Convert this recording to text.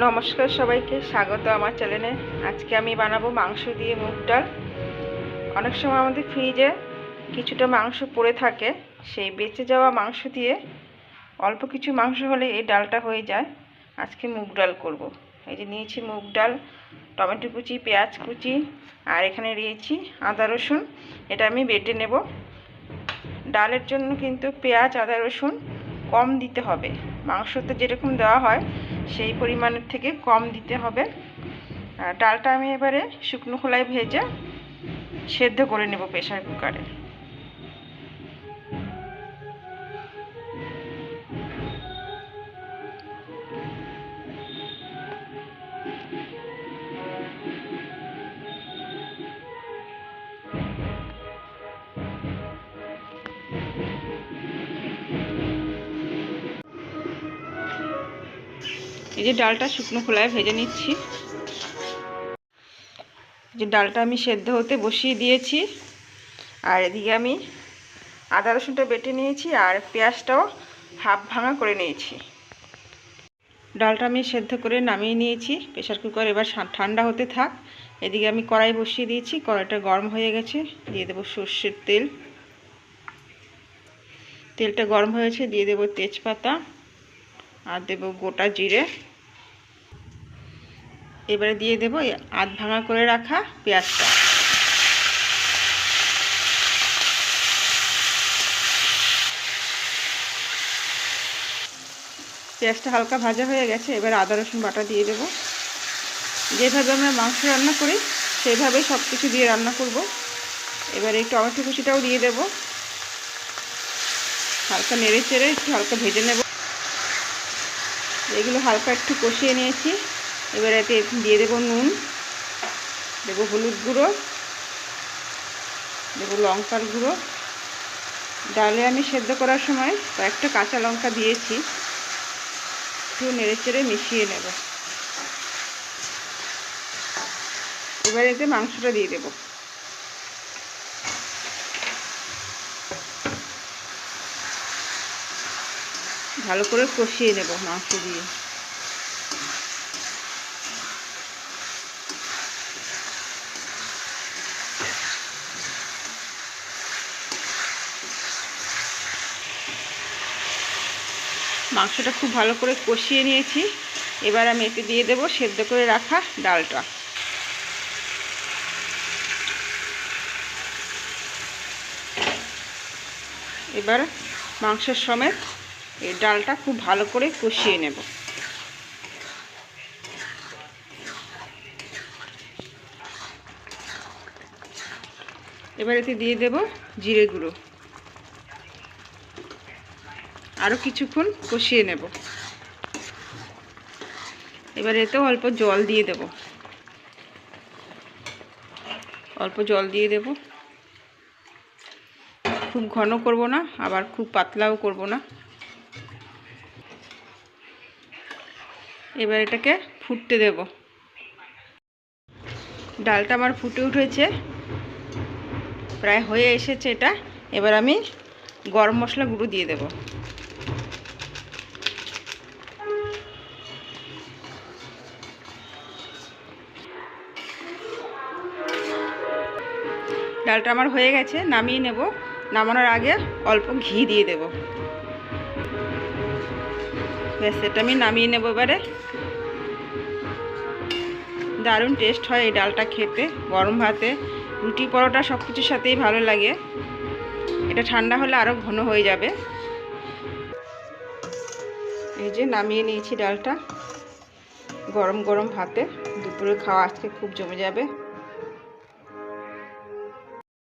নমস্কার সবাইকে, স্বাগত আমার চ্যানেলে। আজকে আমি বানাবো মাংস দিয়ে মুগ ডাল। অনেক সময় আমাদের ফ্রিজে কিছুটা মাংস পড়ে থাকে, সেই বেঁচে যাওয়া মাংস দিয়ে অল্প কিছু মাংস হলে এই ডালটা হয়ে যায়। আজকে মুগ ডাল করব। এই যে নিয়েছি মুগ ডাল, টমেটো কুচি, পেঁয়াজ কুচি, আর এখানে নিয়েছি আদা রসুন। এটা আমি বেটে নেব। ডালের জন্য কিন্তু পেঁয়াজ আদা রসুন কম দিতে হবে, মাংসতে যেরকম দেওয়া হয় সেই পরিমাণের থেকে কম দিতে হবে। আর ডালটা আমি এবারে শুকনো খোলায় ভেজে সেদ্ধ করে নেব প্রেসার কুকারে। এই যে ডালটা শুকনো খোলায় ভেজে নিচ্ছি। যে ডালটা আমি সেদ্ধ হতে বসিয়ে দিয়েছি, আর এদিকে আমি আদা রসুনটা বেটে নিয়েছি আর পেঁয়াজটাও হাফ ভাঙা করে নিয়েছি। ডালটা আমি সেদ্ধ করে নামিয়ে নিয়েছি প্রেসার কুকার। এবার ঠান্ডা হতে থাক। এদিকে আমি কড়াই বসিয়ে দিয়েছি, কড়াইটা গরম হয়ে গেছে। দিয়ে দেবো সর্ষের তেল। তেলটা গরম হয়েছে, দিয়ে দেবো তেজপাতা আর দেবো গোটা জিরে। এবারে দিয়ে দেবো আধ ভাঙা করে রাখা পেঁয়াজটা। পেঁয়াজটা হালকা ভাজা হয়ে গেছে, এবার আদা রসুন বাটা দিয়ে দেবো। যেভাবে আমরা মাংস রান্না করি সেইভাবেই সব কিছু দিয়ে রান্না করব। এবার এই টমেটো কুচিটাও দিয়ে দেবো। হালকা নেড়ে চেড়ে একটু হালকা ভেজে নেব। এগুলো হালকা একটু কষিয়ে নিয়েছি। এবার এতে দিয়ে দেবো নুন, দেবো হলুদ গুঁড়ো, দেবো লঙ্কার গুঁড়ো। ডালে আমি সেদ্ধ করার সময় কয়েকটা কাঁচা লঙ্কা দিয়েছি। একটু নেড়ে চেড়ে মিশিয়ে নেব। এবার এতে মাংসটা দিয়ে দেব। ভালো করে কষিয়ে নেব মাংস দিয়ে। মাংসটা খুব ভালো করে কষিয়ে নিয়েছি। এবার আমি এতে দিয়ে দেব সেদ্ধ করে রাখা ডালটা। এবার মাংসের সমেত এই ডালটা খুব ভালো করে কষিয়ে নেব। এবার এতে দিয়ে দেব জিরে গুঁড়ো। আরও কিছুক্ষণ কষিয়ে নেব। এবার এতেও অল্প জল দিয়ে দেব। অল্প জল দিয়ে দেব। খুব ঘন করব না, আবার খুব পাতলাও করব না। এবার এটাকে ফুটতে দেব। ডালটা আমার ফুটে উঠেছে, প্রায় হয়ে এসেছে এটা। এবার আমি গরম মশলা গুঁড়ো দিয়ে দেব। ডালটা আমার হয়ে গেছে, নামিয়ে নেব। নামানোর আগে অল্প ঘি দিয়ে দেব। ব্যাস, এটা আমি নামিয়ে নেব এবারে। দারুণ টেস্ট হয় এই ডালটা খেতে। গরম ভাতে, রুটি, পরোটা সব কিছুর সাথেই ভালো লাগে। এটা ঠান্ডা হলে আরও ঘন হয়ে যাবে। এই যে নামিয়ে নিয়েছি ডালটা। গরম গরম ভাতে দুপুরে খাওয়া আজকে খুব জমে যাবে।